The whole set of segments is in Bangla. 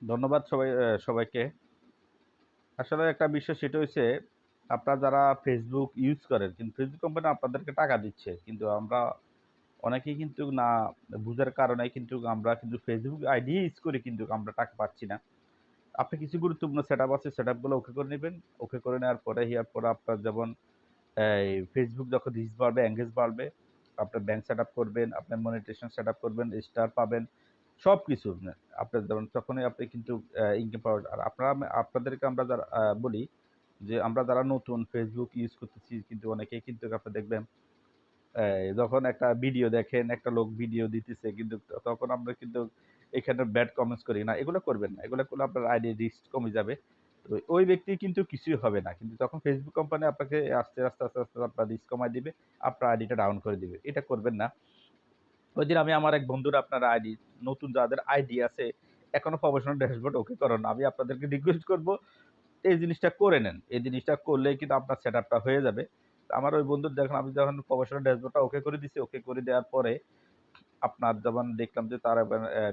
ধন্যবাদ সবাইকে। আসলে একটা বিষয় সেটা হইছে, আপনারা যারা Facebook ইউজ করেন, কিন্তু Facebook কোম্পানি আপনাদেরকে টাকা দিচ্ছে। কিন্তু আমরা অনেকেই কিন্তু না বুঝার কারণে কিন্তু আমরা কিন্তু Facebook আইডি ইউজ করে কিন্তু আমরা টাকা পাচ্ছি না। আপনি কিছু গুরুত্বপূর্ণ সেটআপ আছে, সেটআপ গুলো ওকে করে নিবেন। ওকে করে নেওয়ার পরে ইয়ার পরে আপনার যেমন এই Facebook যখন রিচ বাড়বে, এনগেজ বাড়বে, আপনার ব্যাংক সেটআপ করবেন, আপনার মনিটাইজেশন সেটআপ করবেন, স্টার পাবেন। সবকিছু আপনার যেমন তখনই আপনি কিন্তু ইনকাম পাওয়ার আর আপনাদেরকে আমরা যারা বলি যে আমরা যারা নতুন Facebook ইউজ করতেছি কিন্তু অনেকেই কিন্তু আপনি দেখবেন যখন একটা ভিডিও দেখেন, একটা লোক ভিডিও দিতেছে কিন্তু তখন আমরা কিন্তু এখানে ব্যাড কমেন্টস করি না। এগুলো করবেন না। এগুলো করলে আপনার আইডি রিস্ক কমে যাবে। তো ওই ব্যক্তি কিন্তু কিছুই হবে না। কিন্তু তখন Facebook কোম্পানি আপনাকে আস্তে, আস্তে আপনার রিস্ক কমায় দিবে। আপনার আইডিটা ডাউন করে দিবে। এটা করবেন না। ওইদিন আমি আমার এক বন্ধুর আপনার আইডি নতুন যাদের আইডি আছে এখনো প্রফেশনাল ড্যাশবোর্ড ওকে করানো। আমি আপনাদেরকে রিকোয়েস্ট করব এই জিনিসটা করে নেন। এই জিনিসটা করলেই কিন্তু আপনার সেটআপটা হয়ে যাবে। আমার ওই বন্ধুর দেখেন আমি যখন প্রফেশনাল ড্যাশবোর্ডটা ওকে করে দিছি, ওকে করে দেওয়ার পরে আপনার যেমন দেখলাম যে তার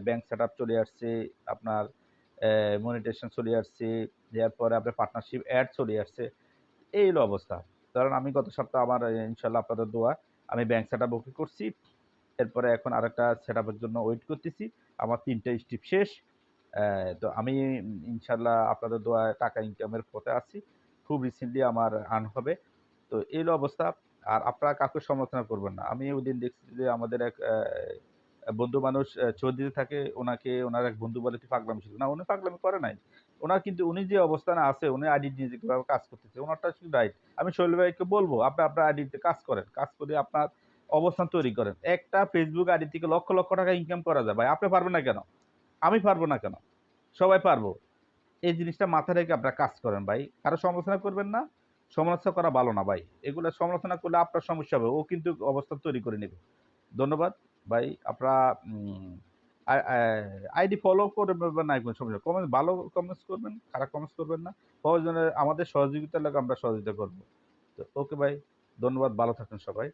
ব্যাংক সেটআপ চলে আসছে, আপনার মনিটাইজেশন চলে আসছে, দেওয়ার পরে আপনার পার্টনারশিপ এড চলে আসছে। এই হলো অবস্থা। কারণ আমি গত সপ্তাহে আমার ইনশাআল্লাহ আপনাদের দোয়া আমি ব্যাংক সেটআপ ওকে করছি। এরপরে এখন আরেকটা সেটআপের জন্য ওয়েট করতেছি। আমার ৩ টা স্টেপ শেষ। তো আমি ইনশাআল্লাহ আপনাদের দোয়ায় টাকা ইনকামের পথে আছি। খুব রিসেন্টলি আমার আর্ন হবে। তো এই হলো অবস্থা। আর আপনারা কাউকে সমালোচনা করবেন না। আমি ওইদিন দেখছি যে আমাদের এক বন্ধু মানুষ চৌদ্দীতে থাকে। উনার এক বন্ধু বলে, "তুই পাগলামি শুরু" না, উনি পাগলামি করে নাই। উনি যে অবস্থানে আছে, উনি আইডি নিয়ে যেভাবে কাজ করতেছে, উনারটা শুধু রাইট। আমি শৈল ভাইকে বলব, আপনি আপনার আইডিতে কাজ করেন। কাজ করে আপনার অবস্থান তৈরি করেন। একটা Facebook আইডি থেকে লক্ষ টাকা ইনকাম করা যায় ভাই। আপনি পারবেন না কেন? আমি পারব না কেন? সবাই পারব। এই জিনিসটা মাথায় রেখে আপনারা কাজ করেন ভাই। কারো সমালোচনা করবেন না। সমালোচনা করা ভালো না ভাই। এগুলা সমালোচনা করলে আপনার সমস্যা হবে। ও কিন্তু অবস্থান তৈরি করে নেবে। ধন্যবাদ ভাই। আপনারা উম আ আ আইডি ফলো করবেন বা নাই কোনো সমস্যা ভালো কমেন্টস করবেন, খারাপ কমেন্টস করবেন না। প্রয়োজনে আমাদের সহযোগিতা লাগলে আমরা সহযোগিতা করব। তো ওকে ভাই। ধন্যবাদ। ভালো থাকেন সবাই।